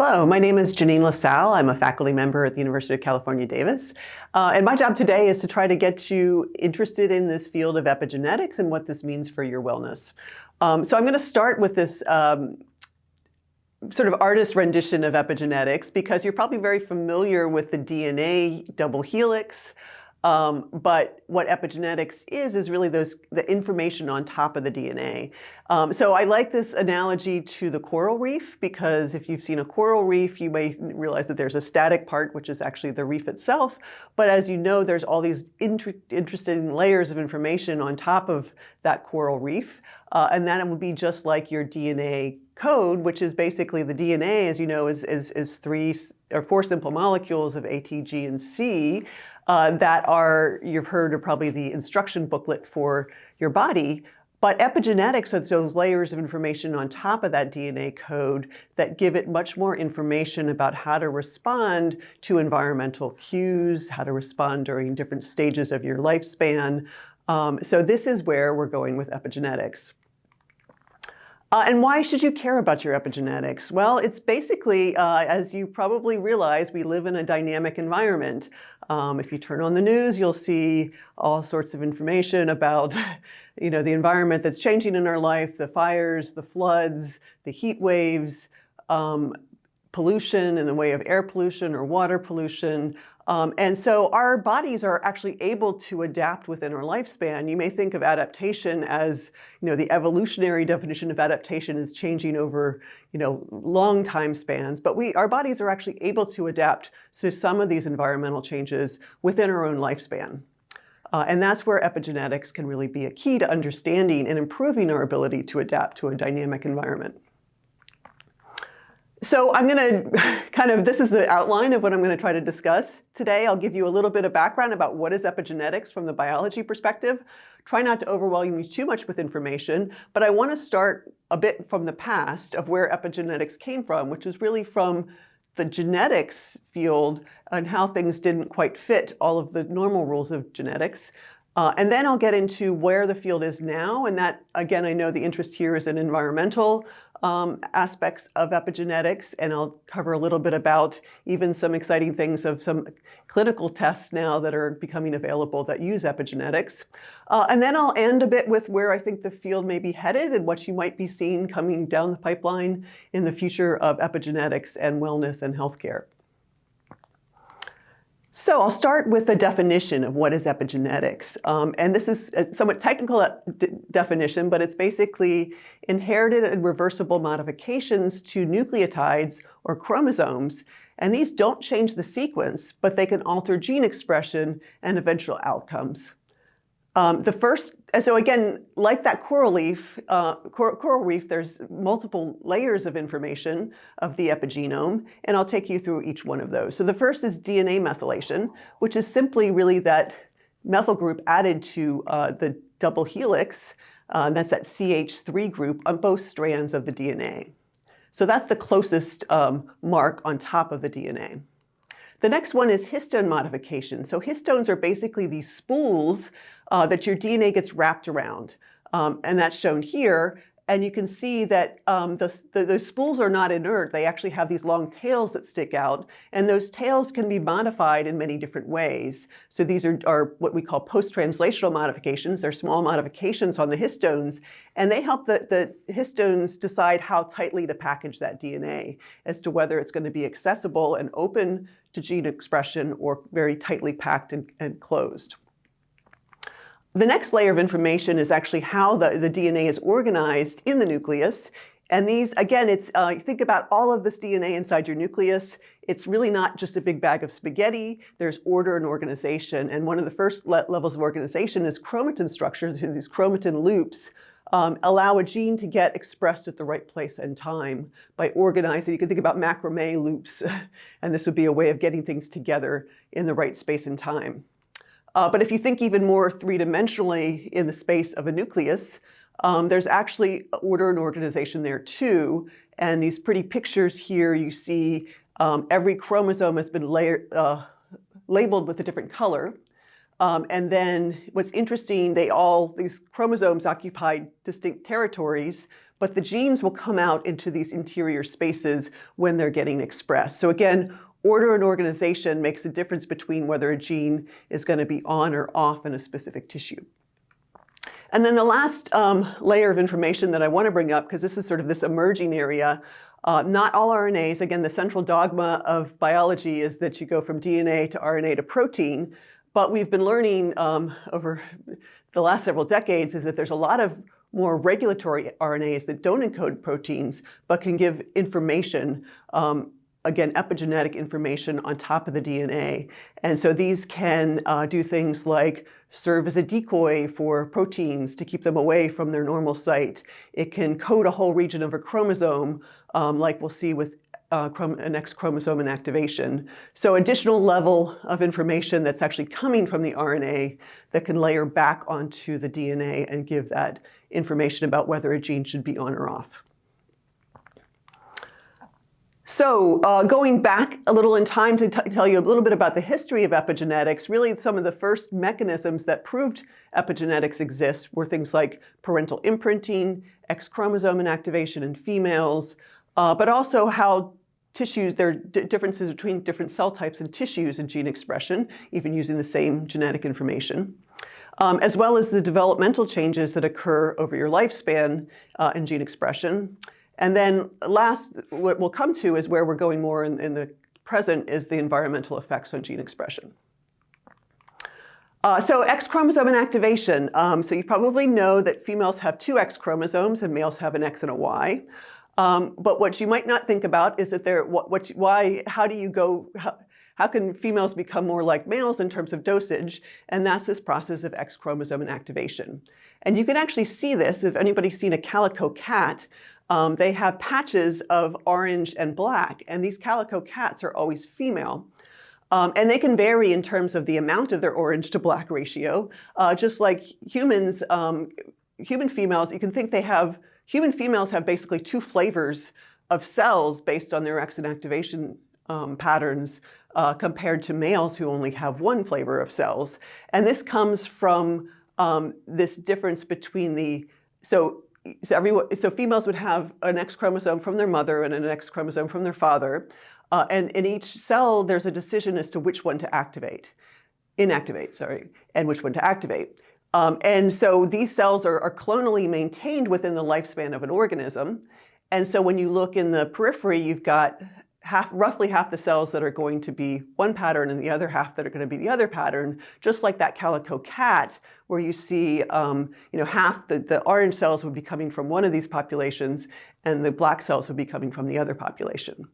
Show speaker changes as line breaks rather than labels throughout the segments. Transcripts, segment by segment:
Hello, my name is Janine LaSalle. I'm a faculty member at the University of California, Davis. And my job today is to try to get you interested in this field of epigenetics and what this means for your wellness. So I'm going to start with this sort of artist rendition of epigenetics because you're probably very familiar with the DNA double helix. But what epigenetics is really the information on top of the DNA. So I like this analogy to the coral reef because if you've seen a coral reef, you may realize that there's a static part, which is actually the reef itself. But as you know, there's all these interesting layers of information on top of that coral reef. And that would be just like your DNA code, which is basically the DNA, as you know, is 3 or 4 simple molecules of A, T, G, and C that are, you've heard, are probably the instruction booklet for your body. But epigenetics are those layers of information on top of that DNA code that give it much more information about how to respond to environmental cues, how to respond during different stages of your lifespan. So this is where we're going with epigenetics. And why should you care about your epigenetics? Well, it's basically, as you probably realize, we live in a dynamic environment. If you turn on the news, you'll see all sorts of information about, the environment that's changing in our life, the fires, the floods, the heat waves, pollution in the way of air pollution or water pollution. And so our bodies are actually able to adapt within our lifespan. You may think of adaptation as, the evolutionary definition of adaptation is changing over, long time spans. But our bodies are actually able to adapt to some of these environmental changes within our own lifespan. And that's where epigenetics can really be a key to understanding and improving our ability to adapt to a dynamic environment. So I'm going to this is the outline of what I'm going to try to discuss today. I'll give you a little bit of background about what is epigenetics from the biology perspective. Try not to overwhelm you too much with information, but I want to start a bit from the past of where epigenetics came from, which is really from the genetics field and how things didn't quite fit all of the normal rules of genetics. And then I'll get into where the field is now. And that, again, I know the interest here is in environmental aspects of epigenetics. And I'll cover a little bit about even some exciting things of some clinical tests now that are becoming available that use epigenetics. And then I'll end a bit with where I think the field may be headed and what you might be seeing coming down the pipeline in the future of epigenetics and wellness and healthcare. So I'll start with the definition of what is epigenetics. And this is a somewhat technical definition, but it's basically inherited and reversible modifications to nucleotides or chromosomes. And these don't change the sequence, but they can alter gene expression and eventual outcomes. So again, like that coral reef, there's multiple layers of information of the epigenome, and I'll take you through each one of those. So the first is DNA methylation, which is simply really that methyl group added to the double helix, that's that CH3 group on both strands of the DNA. So that's the closest mark on top of the DNA. The next one is histone modification. So histones are basically these spools that your DNA gets wrapped around. And that's shown here. And you can see that those spools are not inert. They actually have these long tails that stick out. And those tails can be modified in many different ways. So these are what we call post-translational modifications. They're small modifications on the histones. And they help the histones decide how tightly to package that DNA as to whether it's going to be accessible and open to gene expression or very tightly packed and closed. The next layer of information is actually how the DNA is organized in the nucleus. And these, again, you think about all of this DNA inside your nucleus. It's really not just a big bag of spaghetti. There's order and organization. And one of the first levels of organization is chromatin structures. These chromatin loops allow a gene to get expressed at the right place and time by organizing. You can think about macrame loops, and this would be a way of getting things together in the right space and time. But if you think even more three-dimensionally in the space of a nucleus, there's actually order and organization there too. And these pretty pictures here, you see every chromosome has been labeled with a different color. And then what's interesting, these chromosomes occupy distinct territories, but the genes will come out into these interior spaces when they're getting expressed. So again, order and organization makes a difference between whether a gene is going to be on or off in a specific tissue. And then the last layer of information that I want to bring up, because this is sort of this emerging area, not all RNAs, again, the central dogma of biology is that you go from DNA to RNA to protein, but we've been learning over the last several decades is that there's a lot of more regulatory RNAs that don't encode proteins, but can give information, again, epigenetic information on top of the DNA. And so these can do things like serve as a decoy for proteins to keep them away from their normal site. It can code a whole region of a chromosome, like we'll see with an X chromosome inactivation. So additional level of information that's actually coming from the RNA that can layer back onto the DNA and give that information about whether a gene should be on or off. So going back a little in time to tell you a little bit about the history of epigenetics, really some of the first mechanisms that proved epigenetics exist were things like parental imprinting, X chromosome inactivation in females, but also how tissues, there are differences between different cell types and tissues in gene expression, even using the same genetic information, as well as the developmental changes that occur over your lifespan in gene expression. And then last, what we'll come to is where we're going more in the present is the environmental effects on gene expression. So X chromosome inactivation. So you probably know that females have two X chromosomes and males have an X and a Y. But what you might not think about is that how can females become more like males in terms of dosage? And that's this process of X chromosome inactivation. And you can actually see this, if anybody's seen a calico cat, they have patches of orange and black, and these calico cats are always female. And they can vary in terms of the amount of their orange to black ratio, just like humans, human females, you can think human females have basically two flavors of cells based on their X inactivation patterns compared to males who only have one flavor of cells. And this comes from this difference between so females would have an X chromosome from their mother and an X chromosome from their father. And in each cell, there's a decision as to which one to inactivate, and which one to activate. And so these cells are clonally maintained within the lifespan of an organism. And so when you look in the periphery, you've got roughly half the cells that are going to be one pattern and the other half that are going to be the other pattern, just like that calico cat, where you see half the orange cells would be coming from one of these populations and the black cells would be coming from the other population.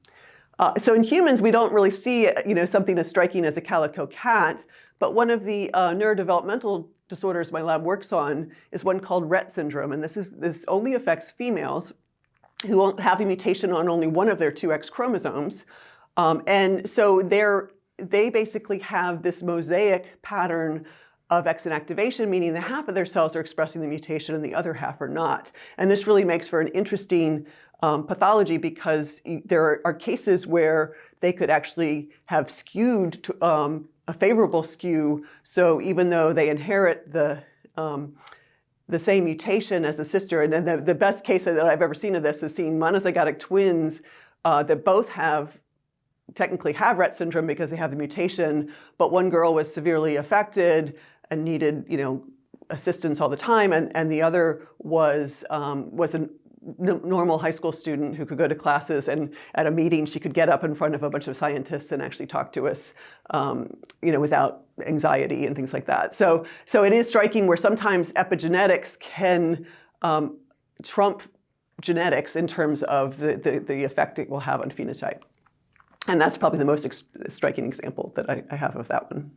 So in humans, we don't really see something as striking as a calico cat, but one of the neurodevelopmental disorders my lab works on is one called Rett syndrome, and this only affects females who have a mutation on only one of their two X chromosomes. And so they basically have this mosaic pattern of X inactivation, meaning that half of their cells are expressing the mutation and the other half are not. And this really makes for an interesting pathology because there are cases where they could actually have skewed to, a favorable skew. So even though they inherit the same mutation as a sister, and then the best case that I've ever seen of this is seeing monozygotic twins that both technically have Rett syndrome because they have the mutation, but one girl was severely affected and needed assistance all the time, and the other was a normal high school student who could go to classes, and at a meeting she could get up in front of a bunch of scientists and actually talk to us without anxiety and things like that. So it is striking where sometimes epigenetics can trump genetics in terms of the effect it will have on phenotype. And that's probably the most striking example that I have of that one.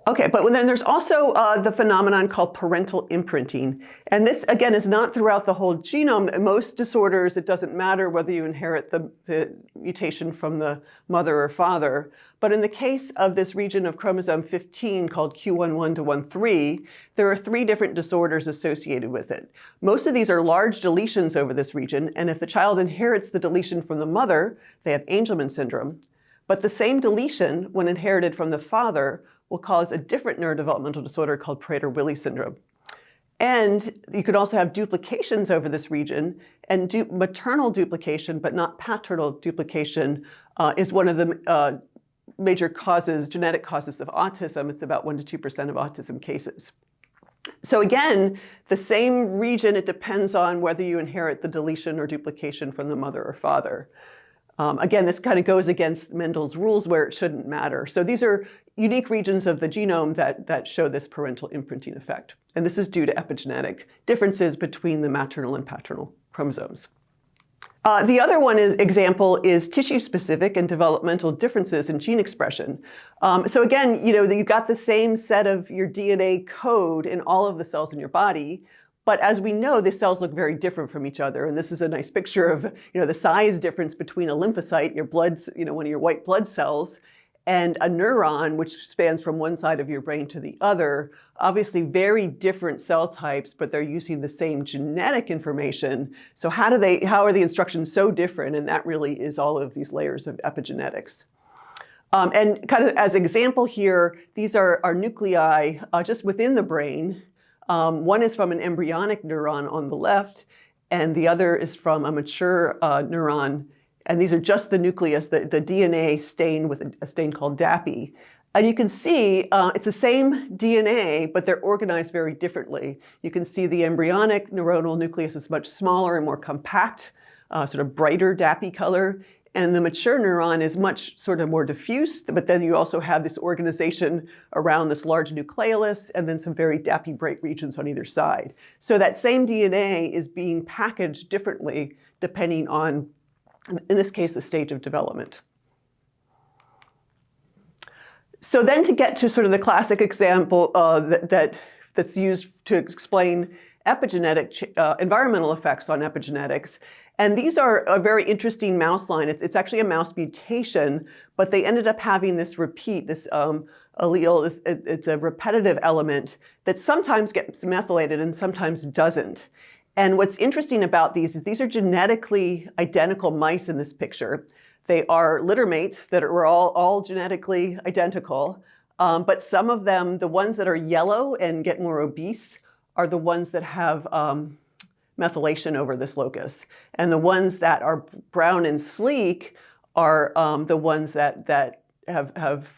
Okay, but then there's also the phenomenon called parental imprinting. And this, again, is not throughout the whole genome. In most disorders, it doesn't matter whether you inherit the mutation from the mother or father. But in the case of this region of chromosome 15 called Q11 to 13, there are 3 different disorders associated with it. Most of these are large deletions over this region. And if the child inherits the deletion from the mother, they have Angelman syndrome. But the same deletion, when inherited from the father, will cause a different neurodevelopmental disorder called Prader-Willi syndrome. And you could also have duplications over this region, and maternal duplication, but not paternal duplication, is one of the major causes, genetic causes of autism. It's about 1 to 2% of autism cases. So again, the same region, it depends on whether you inherit the deletion or duplication from the mother or father. Again, this kind of goes against Mendel's rules where it shouldn't matter. So these are unique regions of the genome that show this parental imprinting effect. And this is due to epigenetic differences between the maternal and paternal chromosomes. The other example is tissue-specific and developmental differences in gene expression. So again, you've got the same set of your DNA code in all of the cells in your body, but as we know, the cells look very different from each other. And this is a nice picture of the size difference between a lymphocyte, your blood, one of your white blood cells, and a neuron, which spans from one side of your brain to the other. Obviously very different cell types, but they're using the same genetic information. So how are the instructions so different? And that really is all of these layers of epigenetics. And kind of as an example here, these are nuclei just within the brain. One is from an embryonic neuron on the left, and the other is from a mature neuron. And these are just the nucleus, the DNA stained with a stain called DAPI. And you can see it's the same DNA, but they're organized very differently. You can see the embryonic neuronal nucleus is much smaller and more compact, sort of brighter DAPI color. And the mature neuron is much sort of more diffuse, but then you also have this organization around this large nucleolus and then some very DAPI bright regions on either side. So that same DNA is being packaged differently depending on, in this case, the stage of development. So then to get to sort of the classic example that's used to explain epigenetic environmental effects on epigenetics. And these are a very interesting mouse line. It's actually a mouse mutation, but they ended up having this repeat, this allele. It's a repetitive element that sometimes gets methylated and sometimes doesn't. And what's interesting about these is these are genetically identical mice in this picture. They are littermates that are all genetically identical, but some of them, the ones that are yellow and get more obese, are the ones that have methylation over this locus. And the ones that are brown and sleek are the ones that have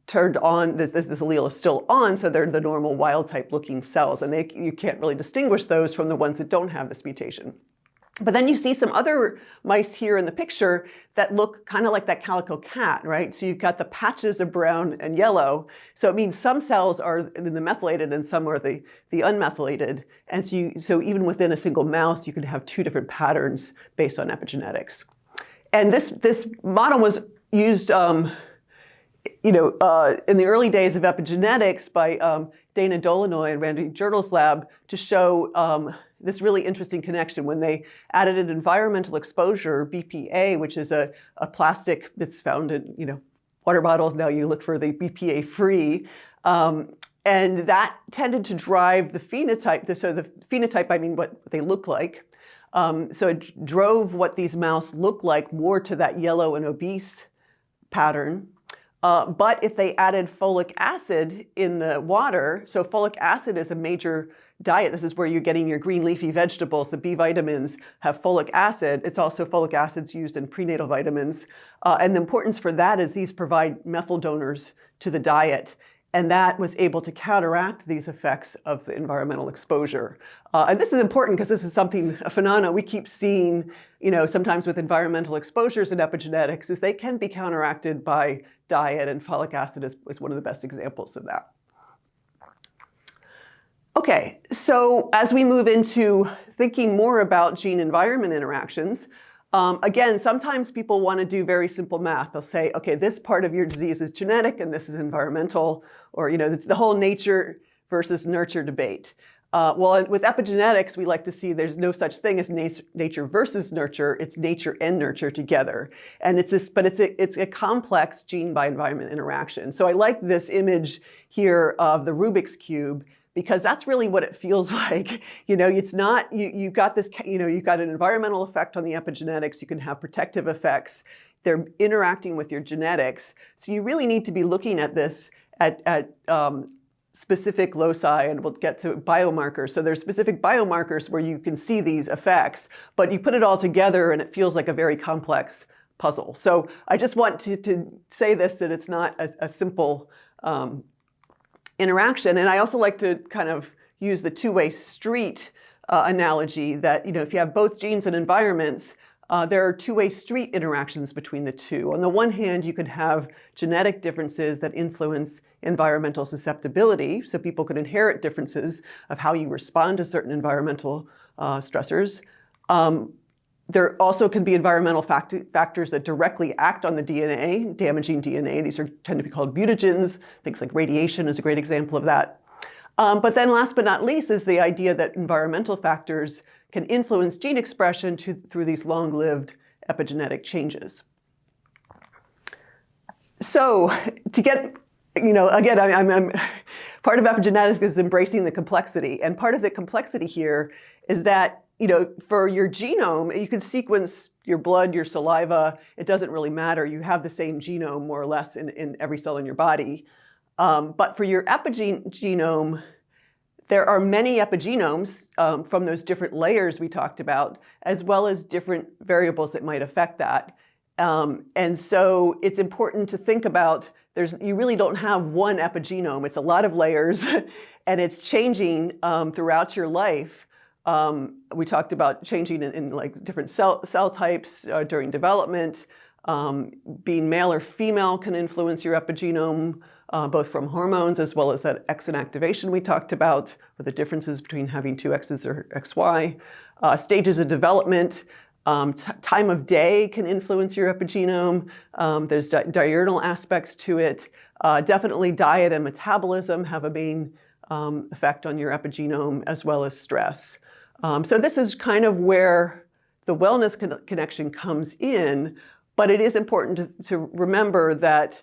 turned on, this allele is still on, so they're the normal wild type looking cells. And you can't really distinguish those from the ones that don't have this mutation. But then you see some other mice here in the picture that look kind of like that calico cat, right? So you've got the patches of brown and yellow. So it means some cells are in the methylated and some are the unmethylated. And so even within a single mouse, you can have two different patterns based on epigenetics. And this model was used in the early days of epigenetics by Dana Dolinoy and Randy Jerdel's lab to show this really interesting connection when they added an environmental exposure, BPA, which is a plastic that's found in water bottles. Now you look for the BPA free. And that tended to drive the phenotype. So the phenotype, I mean what they look like. So it drove what these mouse look like more to that yellow and obese pattern. But if they added folic acid in the water, so folic acid is a major diet. This is where you're getting your green leafy vegetables. The B vitamins have folic acid. It's also folic acid's used in prenatal vitamins. And the importance for that is these provide methyl donors to the diet. And that was able to counteract these effects of the environmental exposure. And this is important because this is a phenomena we keep seeing, sometimes with environmental exposures in epigenetics, is they can be counteracted by diet, and folic acid is one of the best examples of that. Okay, so as we move into thinking more about gene-environment interactions, again, sometimes people want to do very simple math. They'll say, okay, this part of your disease is genetic and this is environmental, or it's the whole nature versus nurture debate. Well, with epigenetics, we like to see there's no such thing as nature versus nurture. It's nature and nurture together. And it's a complex gene by environment interaction. So I like this image here of the Rubik's Cube, because that's really what it feels like. It's not, you've got this, you've got an environmental effect on the epigenetics. You can have protective effects. They're interacting with your genetics. So you really need to be looking at this at specific loci, and we'll get to biomarkers. So there's specific biomarkers where you can see these effects, but you put it all together and it feels like a very complex puzzle. So I just want to say this, that it's not a simple interaction. And I also like to kind of use the two-way street analogy that, if you have both genes and environments, there are two-way street interactions between the two. On the one hand, you could have genetic differences that influence environmental susceptibility. So people could inherit differences of how you respond to certain environmental stressors. There also can be environmental factors that directly act on the DNA, damaging DNA. These tend to be called mutagens. Things like radiation is a great example of that. But then last but not least is the idea that environmental factors can influence gene expression through these long-lived epigenetic changes. So to get, again, I'm part of epigenetics is embracing the complexity. And part of the complexity here is that, for your genome, you can sequence your blood, your saliva. It doesn't really matter. You have the same genome more or less in every cell in your body. But for your epigenome, there are many epigenomes from those different layers we talked about, as well as different variables that might affect that. And so it's important to think about, you really don't have one epigenome. It's a lot of layers, and it's changing throughout your life. We talked about changing in like different cell types during development. Being male or female can influence your epigenome, both from hormones as well as that exon activation we talked about, or the differences between having two X's or XY. Stages of development, time of day can influence your epigenome. There's diurnal aspects to it. Definitely diet and metabolism have a main effect on your epigenome, as well as stress. So this is kind of where the wellness connection comes in, but it is important to remember that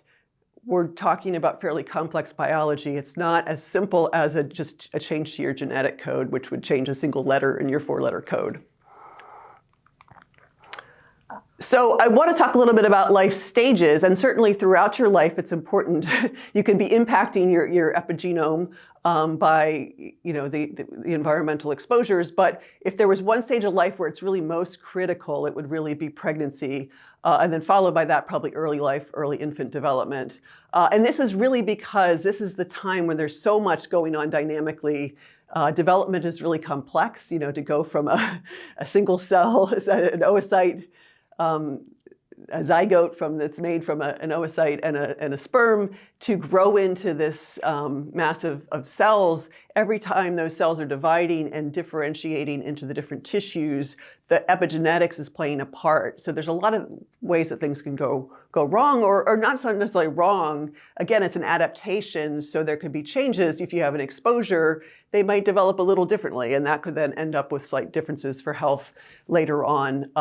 we're talking about fairly complex biology. It's not as simple as just a change to your genetic code, which would change a single letter in your 4-letter code. So I want to talk a little bit about life stages, and certainly throughout your life, it's important. You can be impacting your epigenome by the environmental exposures, but if there was one stage of life where it's really most critical, it would really be pregnancy, and then followed by that probably early life, early infant development. And this is really because this is the time when there's so much going on dynamically. Development is really complex, to go from a single cell, an oocyte, a zygote that's made from an oocyte and a sperm, to grow into this mass of cells. Every time those cells are dividing and differentiating into the different tissues, the epigenetics is playing a part. So there's a lot of ways that things can go wrong, or not necessarily wrong. Again, it's an adaptation, so there could be changes. If you have an exposure, they might develop a little differently, and that could then end up with slight differences for health later on.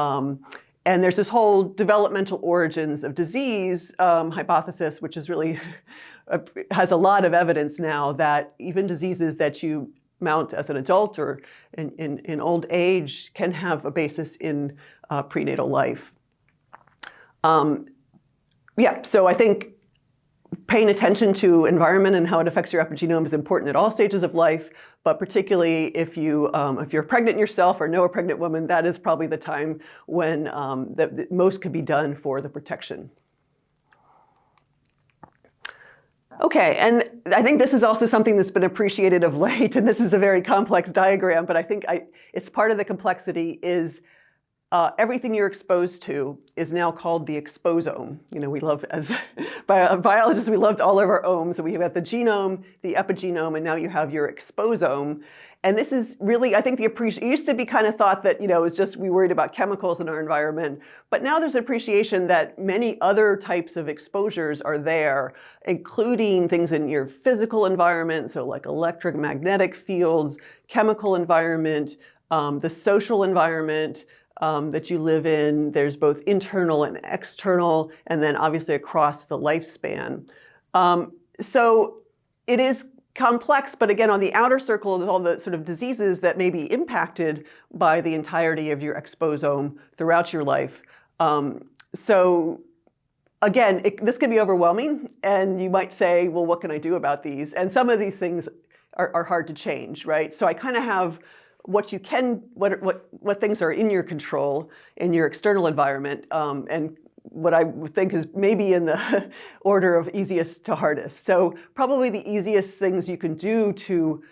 And there's this whole developmental origins of disease hypothesis, which is really has a lot of evidence now that even diseases that you mount as an adult or in old age can have a basis in prenatal life. So I think paying attention to environment and how it affects your epigenome is important at all stages of life, but particularly if you're pregnant yourself or know a pregnant woman, that is probably the time when the most could be done for the protection. Okay, and I think this is also something that's been appreciated of late, and this is a very complex diagram, but I think it's part of the complexity is everything you're exposed to is now called the exposome. We love, as biologists, we loved all of our omes. So we have the genome, the epigenome, and now you have your exposome. And this is really, I think it used to be kind of thought that, it was just we worried about chemicals in our environment. But now there's appreciation that many other types of exposures are there, including things in your physical environment, so like electromagnetic fields, chemical environment, the social environment, that you live in. There's both internal and external, and then obviously across the lifespan. So it is complex, but again, on the outer circle is all the sort of diseases that may be impacted by the entirety of your exposome throughout your life. So again, this can be overwhelming, and you might say, well, what can I do about these? And some of these things are hard to change, right? So I kind of have what you can, what things are in your control in your external environment, and what I would think is maybe in the order of easiest to hardest. So probably the easiest things you can do to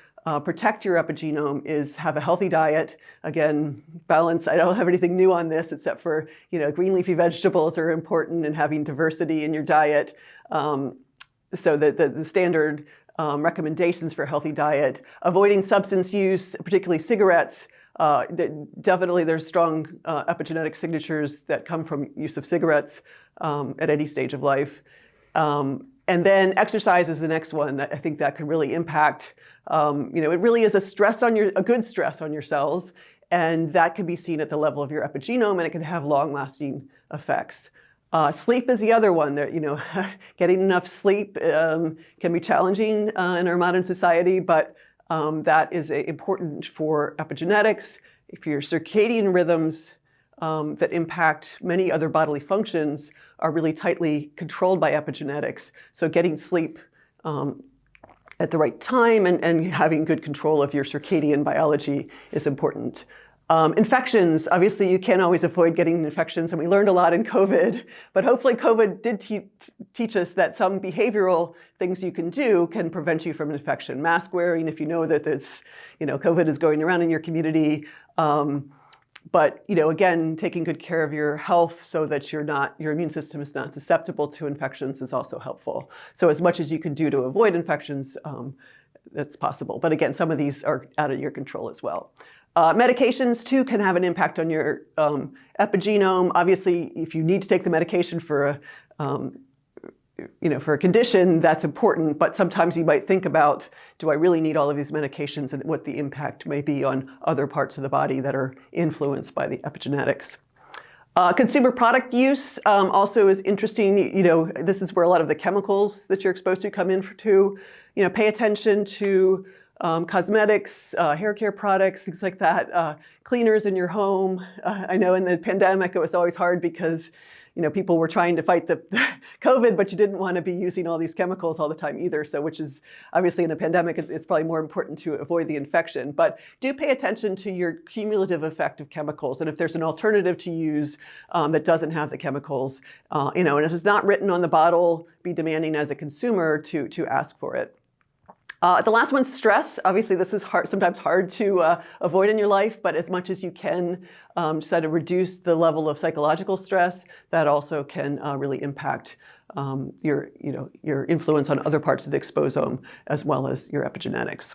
protect your epigenome is have a healthy diet. Again, balance. I don't have anything new on this except for, green leafy vegetables are important, and having diversity in your diet. So the standard recommendations for a healthy diet, avoiding substance use, particularly cigarettes. Definitely there's strong epigenetic signatures that come from use of cigarettes at any stage of life. And then exercise is the next one that I think that could really impact. It really is a good stress on your cells, and that can be seen at the level of your epigenome, and it can have long-lasting effects. Sleep is the other one that, getting enough sleep can be challenging in our modern society, but that is important for epigenetics, for your circadian rhythms that impact many other bodily functions are really tightly controlled by epigenetics. So getting sleep at the right time and having good control of your circadian biology is important. Infections, obviously you can't always avoid getting infections, and we learned a lot in COVID, but hopefully COVID did teach us that some behavioral things you can do can prevent you from infection. Mask wearing, if you know that it's, COVID is going around in your community. But, again, taking good care of your health so that your immune system is not susceptible to infections is also helpful. So as much as you can do to avoid infections, that's possible. But again, some of these are out of your control as well. Medications, too, can have an impact on your epigenome. Obviously, if you need to take the medication for a condition, that's important. But sometimes you might think about, do I really need all of these medications, and what the impact may be on other parts of the body that are influenced by the epigenetics. Consumer product use also is interesting. This is where a lot of the chemicals that you're exposed to come in to. Pay attention to cosmetics, hair care products, things like that, cleaners in your home. I know in the pandemic it was always hard because people were trying to fight the COVID, but you didn't want to be using all these chemicals all the time either. So, which is obviously in a pandemic, it's probably more important to avoid the infection. But do pay attention to your cumulative effect of chemicals, and if there's an alternative to use that doesn't have the chemicals, and if it's not written on the bottle, be demanding as a consumer to ask for it. The last one's stress. Obviously, this is sometimes hard to avoid in your life, but as much as you can try to reduce the level of psychological stress, that also can really impact your influence on other parts of the exposome as well as your epigenetics.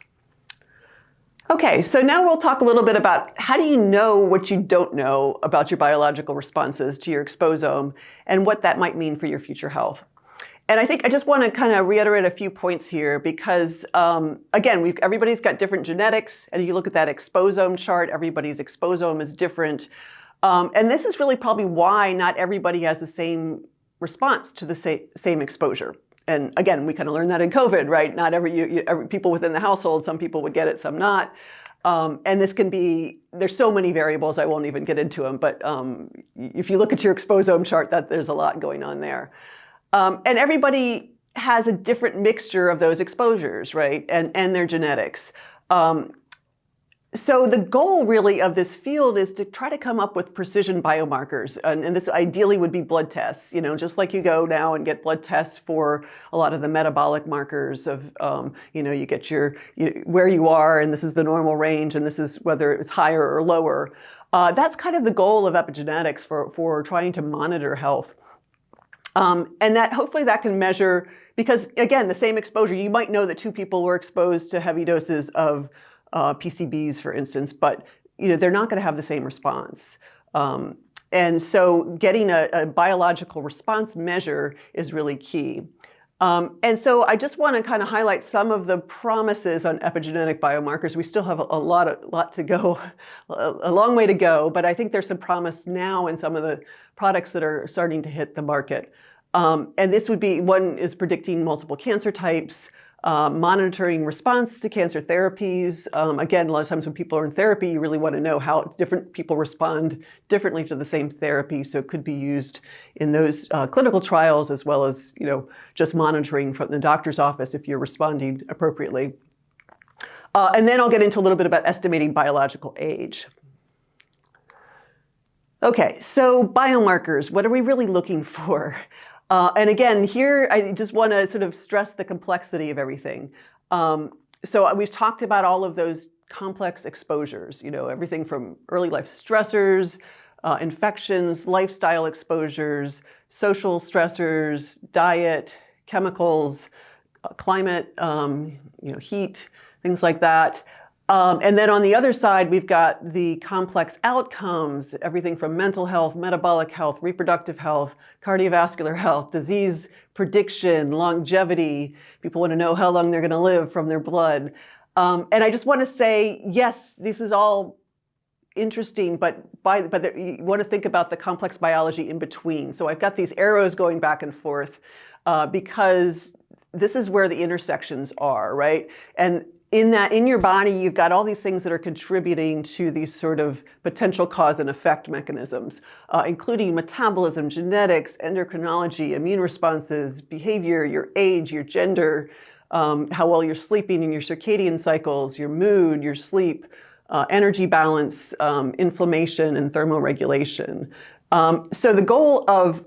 Okay, so now we'll talk a little bit about how do you know what you don't know about your biological responses to your exposome and what that might mean for your future health. And I think I just want to kind of reiterate a few points here because, again, everybody's got different genetics. And you look at that exposome chart, everybody's exposome is different. And this is really probably why not everybody has the same response to the same exposure. And again, we kind of learned that in COVID, right? Not every people within the household, some people would get it, some not. And this can be, there's so many variables, I won't even get into them. But if you look at your exposome chart, there's a lot going on there. And everybody has a different mixture of those exposures, right? And their genetics. So the goal really of this field is to try to come up with precision biomarkers. And this ideally would be blood tests, just like you go now and get blood tests for a lot of the metabolic markers of, you get where you are, and this is the normal range, and this is whether it's higher or lower. That's kind of the goal of epigenetics for trying to monitor health. And that hopefully that can measure, because again, the same exposure, you might know that two people were exposed to heavy doses of PCBs, for instance, but they're not going to have the same response. And so getting a biological response measure is really key. And so I just want to kind of highlight some of the promises on epigenetic biomarkers. We still have a lot to go, a long way to go, but I think there's some promise now in some of the products that are starting to hit the market. And this would be, one is predicting multiple cancer types. monitoring response to cancer therapies. Again, a lot of times when people are in therapy, you really want to know how different people respond differently to the same therapy. So it could be used in those clinical trials, as well as just monitoring from the doctor's office if you're responding appropriately. And then I'll get into a little bit about estimating biological age. Okay, so biomarkers, what are we really looking for? And again, here I just want to sort of stress the complexity of everything. So we've talked about all of those complex exposures, everything from early life stressors, infections, lifestyle exposures, social stressors, diet, chemicals, climate, heat, things like that. And then on the other side, we've got the complex outcomes, everything from mental health, metabolic health, reproductive health, cardiovascular health, disease prediction, longevity. People want to know how long they're going to live from their blood. And I just want to say, yes, this is all interesting, but you want to think about the complex biology in between. So I've got these arrows going back and forth because this is where the intersections are, right? And in your body, you've got all these things that are contributing to these sort of potential cause and effect mechanisms, including metabolism, genetics, endocrinology, immune responses, behavior, your age, your gender, how well you're sleeping in your circadian cycles, your mood, your sleep, energy balance, inflammation, and thermoregulation. So the goal of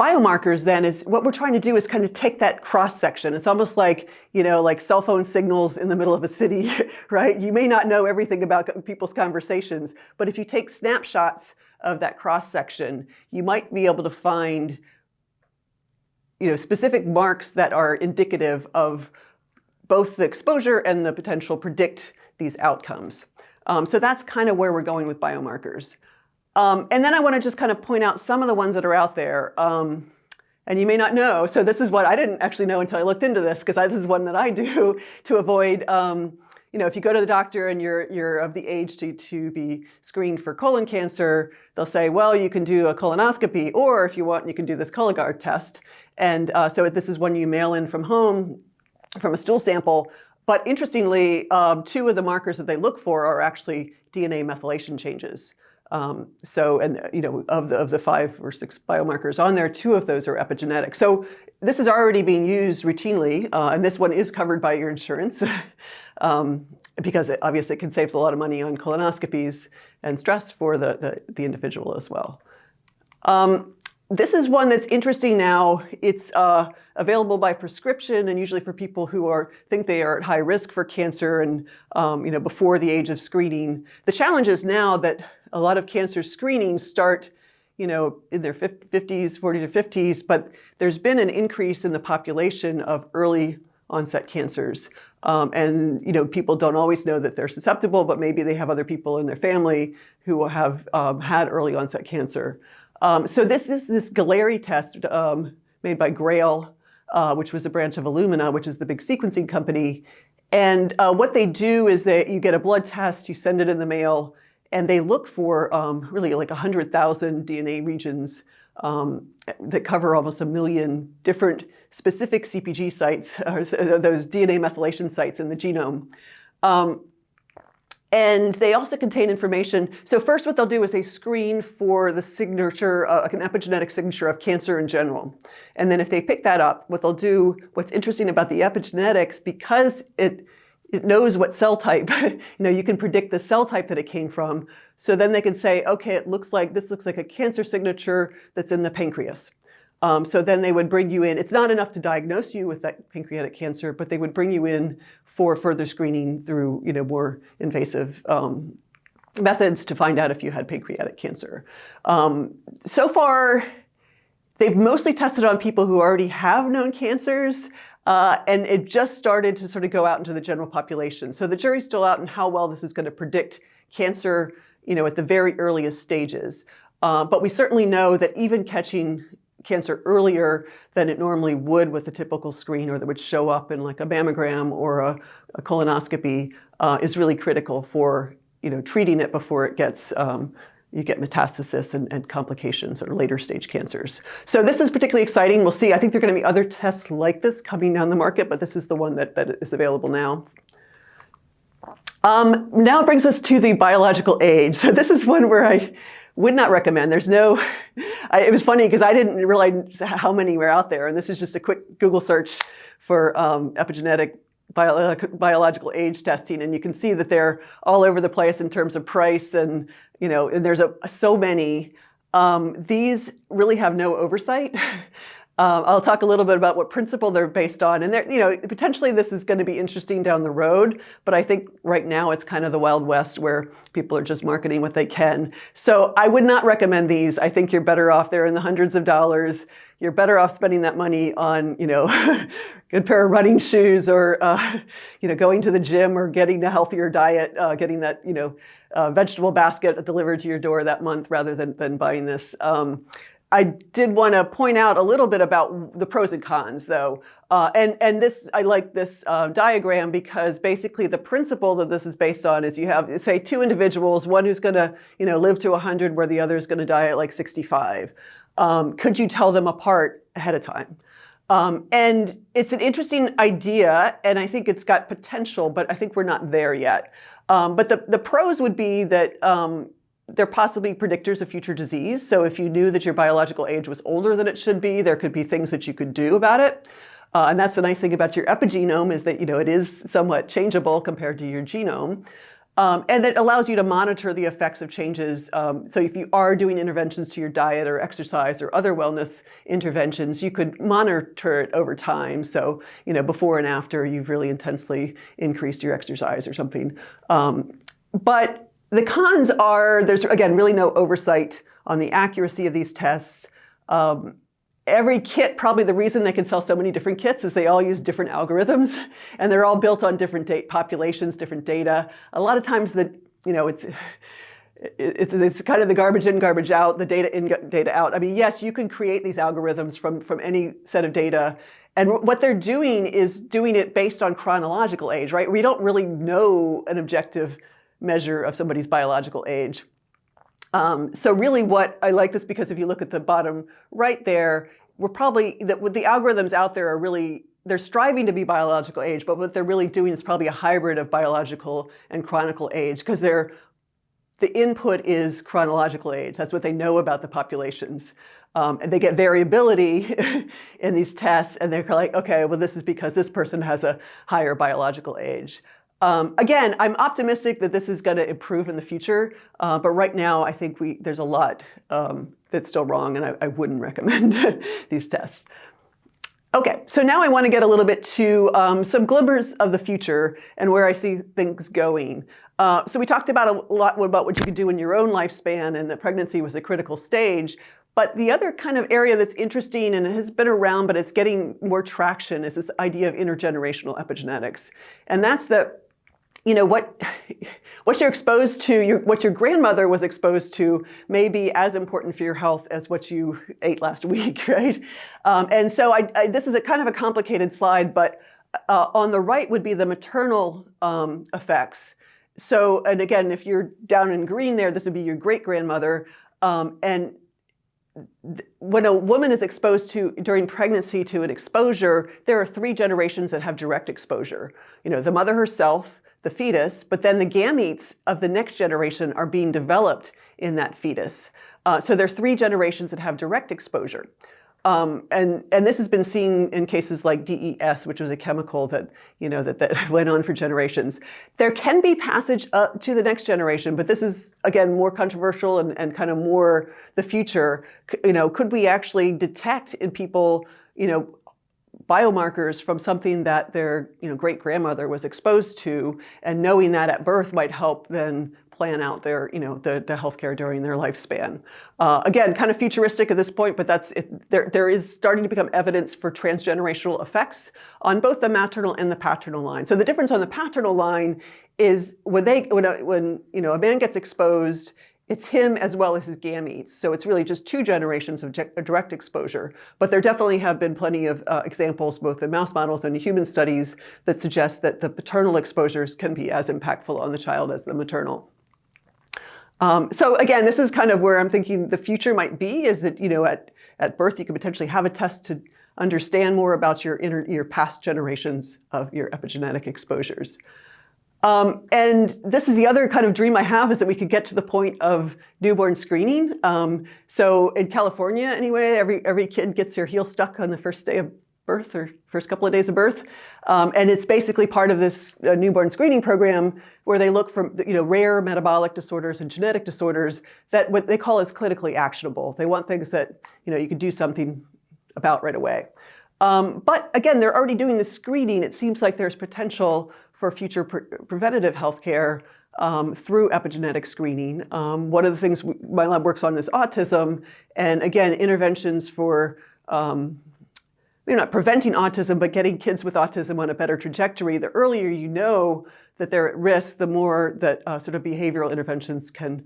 biomarkers then is what we're trying to do is kind of take that cross section. It's almost like, like cell phone signals in the middle of a city, right? You may not know everything about people's conversations, but if you take snapshots of that cross section, you might be able to find, specific marks that are indicative of both the exposure and the potential predict these outcomes. So that's kind of where we're going with biomarkers. And then I want to just kind of point out some of the ones that are out there. And you may not know. So this is what I didn't actually know until I looked into this, because this is one that I do to avoid, if you go to the doctor and you're of the age to be screened for colon cancer, they'll say, well, you can do a colonoscopy, or if you want, you can do this Cologuard test. And so this is one you mail in from home, from a stool sample. But interestingly, two of the markers that they look for are actually DNA methylation changes. Of the 5 or 6 biomarkers on there, 2 of those are epigenetic. So this is already being used routinely, and this one is covered by your insurance because it obviously can save a lot of money on colonoscopies and stress for the individual as well. This is one that's interesting now. It's available by prescription, and usually for people who think they are at high risk for cancer and before the age of screening. The challenge is now that a lot of cancer screenings start in their 50s, 40 to 50s, but there's been an increase in the population of early onset cancers. And people don't always know that they're susceptible, but maybe they have other people in their family who have had early onset cancer. So this is this Galleri test made by Grail, which was a branch of Illumina, which is the big sequencing company. And what they do is that you get a blood test, you send it in the mail, and they look for really like 100,000 DNA regions that cover almost 1 million different specific CPG sites, those DNA methylation sites in the genome. And they also contain information. So first what they'll do is they screen for the signature, like an epigenetic signature of cancer in general. And then if they pick that up, what's interesting about the epigenetics, because it knows what cell type, you can predict the cell type that it came from. So then they can say, okay, this looks like a cancer signature that's in the pancreas. So then they would bring you in. It's not enough to diagnose you with that pancreatic cancer, but they would bring you in for further screening through, more invasive methods to find out if you had pancreatic cancer. So far, they've mostly tested on people who already have known cancers, and it just started to sort of go out into the general population. So the jury's still out on how well this is going to predict cancer, at the very earliest stages. But we certainly know that even catching cancer earlier than it normally would with a typical screen, or that would show up in like a mammogram or a colonoscopy, is really critical for treating it before it gets you get metastasis and complications or later stage cancers. So this is particularly exciting. We'll see. I think there are going to be other tests like this coming down the market, but this is the one that is available now. Now it brings us to the biological age. So this is one where I would not recommend. There's no, it was funny because I didn't realize how many were out there. And this is just a quick Google search for epigenetic biological age testing. And you can see that they're all over the place in terms of price. And, and there's so many. These really have no oversight. I'll talk a little bit about what principle they're based on. And potentially this is going to be interesting down the road, but I think right now it's kind of the Wild West where people are just marketing what they can. So I would not recommend these. I think you're better off. They're in the hundreds of dollars. You're better off spending that money on, a good pair of running shoes or, going to the gym or getting a healthier diet, getting that, vegetable basket delivered to your door that month rather than buying this. I did want to point out a little bit about the pros and cons, though. And this, I like this diagram because basically the principle that this is based on is you have, say, two individuals, one who's going to, live to 100 where the other is going to die at like 65. Could you tell them apart ahead of time? And it's an interesting idea, and I think it's got potential, but I think we're not there yet. But the pros would be that they're possibly predictors of future disease. So if you knew that your biological age was older than it should be, there could be things that you could do about it. And that's the nice thing about your epigenome is that, it is somewhat changeable compared to your genome. And that allows you to monitor the effects of changes. So if you are doing interventions to your diet or exercise or other wellness interventions, you could monitor it over time. So, before and after you've really intensely increased your exercise or something. But the cons are, there's, again, really no oversight on the accuracy of these tests. Every kit, probably the reason they can sell so many different kits is they all use different algorithms, and they're all built on different populations, different data. A lot of times it's kind of the garbage in, garbage out, the data in, data out. I mean, yes, you can create these algorithms from any set of data. And what they're doing is doing it based on chronological age, right? We don't really know an objective measure of somebody's biological age. So really what I like this because if you look at the bottom right there, we're probably, the algorithms out there are really, they're striving to be biological age, but what they're really doing is probably a hybrid of biological and chronicle age because the input is chronological age. That's what they know about the populations. And they get variability in these tests and they're like, okay, well, this is because this person has a higher biological age. Again, I'm optimistic that this is going to improve in the future, but right now I think there's a lot that's still wrong, and I wouldn't recommend these tests. Okay, so now I want to get a little bit to some glimmers of the future and where I see things going. So we talked about a lot about what you could do in your own lifespan, and that pregnancy was a critical stage. But the other kind of area that's interesting and it has been around, but it's getting more traction, is this idea of intergenerational epigenetics, and that's that. What you're exposed to, what your grandmother was exposed to may be as important for your health as what you ate last week, right? And so this is a kind of a complicated slide, but on the right would be the maternal effects. So, and again, if you're down in green there, this would be your great-grandmother. And when a woman is exposed during pregnancy to an exposure, there are 3 generations that have direct exposure. The mother herself, the fetus, but then the gametes of the next generation are being developed in that fetus. So there are 3 generations that have direct exposure. And this has been seen in cases like DES, which was a chemical that, that went on for generations. There can be passage up to the next generation, but this is, again, more controversial and kind of more the future. Could we actually detect in people, biomarkers from something that their great-grandmother was exposed to, and knowing that at birth might help then plan out their the healthcare during their lifespan. Again, kind of futuristic at this point, but that's it. There is starting to become evidence for transgenerational effects on both the maternal and the paternal line. So the difference on the paternal line is when a man gets exposed, it's him as well as his gametes. So it's really just 2 generations of direct exposure. But there definitely have been plenty of examples, both in mouse models and in human studies, that suggest that the paternal exposures can be as impactful on the child as the maternal. So again, this is kind of where I'm thinking the future might be, is that, at birth you could potentially have a test to understand more about your past generations of your epigenetic exposures. And this is the other kind of dream I have, is that we could get to the point of newborn screening. So in California, anyway, every kid gets their heel stuck on the first day of birth or first couple of days of birth. And it's basically part of this newborn screening program where they look for rare metabolic disorders and genetic disorders that what they call is clinically actionable. They want things that you could do something about right away. But again, they're already doing the screening. It seems like there's potential for future preventative healthcare through epigenetic screening. One of the things my lab works on is autism, and again, interventions for maybe not preventing autism, but getting kids with autism on a better trajectory. The earlier you know that they're at risk, the more that sort of behavioral interventions can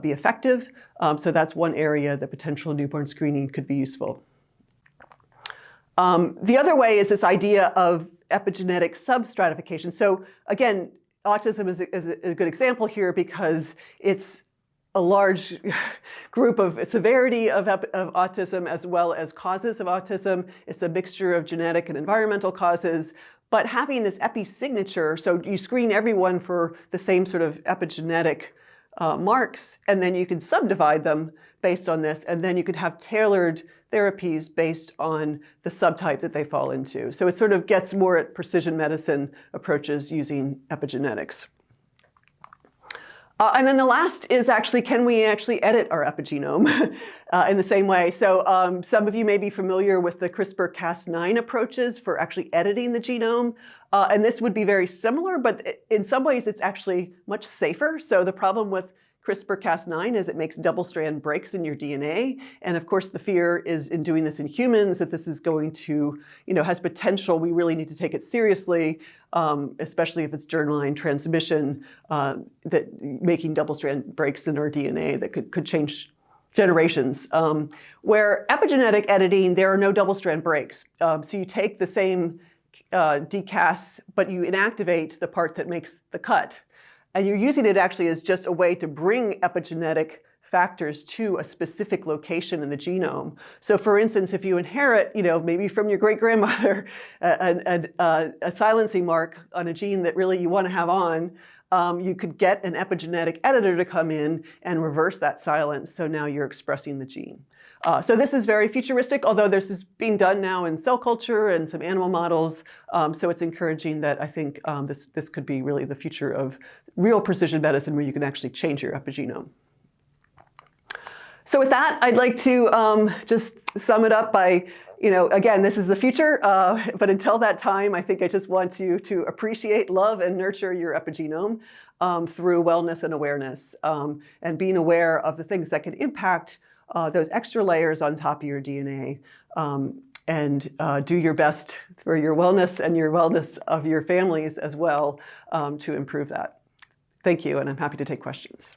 be effective. So that's one area that potential newborn screening could be useful. The other way is this idea of epigenetic substratification. So again, autism is a good example here because it's a large group of severity of autism as well as causes of autism. It's a mixture of genetic and environmental causes. But having this episignature, so you screen everyone for the same sort of epigenetic marks, and then you can subdivide them based on this, and then you could have tailored therapies based on the subtype that they fall into. So it sort of gets more at precision medicine approaches using epigenetics. And then the last is actually, can we actually edit our epigenome in the same way? So some of you may be familiar with the CRISPR-Cas9 approaches for actually editing the genome. And this would be very similar, but in some ways it's actually much safer. So the problem with CRISPR-Cas9 is it makes double-strand breaks in your DNA. And of course, the fear is in doing this in humans that this is going to, has potential. We really need to take it seriously, especially if it's germline transmission, that making double-strand breaks in our DNA that could change generations. Where epigenetic editing, there are no double-strand breaks. So you take the same decas, but you inactivate the part that makes the cut. And you're using it actually as just a way to bring epigenetic factors to a specific location in the genome. So for instance, if you inherit, maybe from your great-grandmother, a silencing mark on a gene that really you want to have on, you could get an epigenetic editor to come in and reverse that silence. So now you're expressing the gene. So this is very futuristic, although this is being done now in cell culture and some animal models. So it's encouraging that I think this could be really the future of real precision medicine where you can actually change your epigenome. So with that, I'd like to just sum it up by, again, this is the future, but until that time, I think I just want you to appreciate, love, and nurture your epigenome through wellness and awareness, and being aware of the things that can impact those extra layers on top of your DNA, and do your best for your wellness and your wellness of your families as well to improve that. Thank you, and I'm happy to take questions.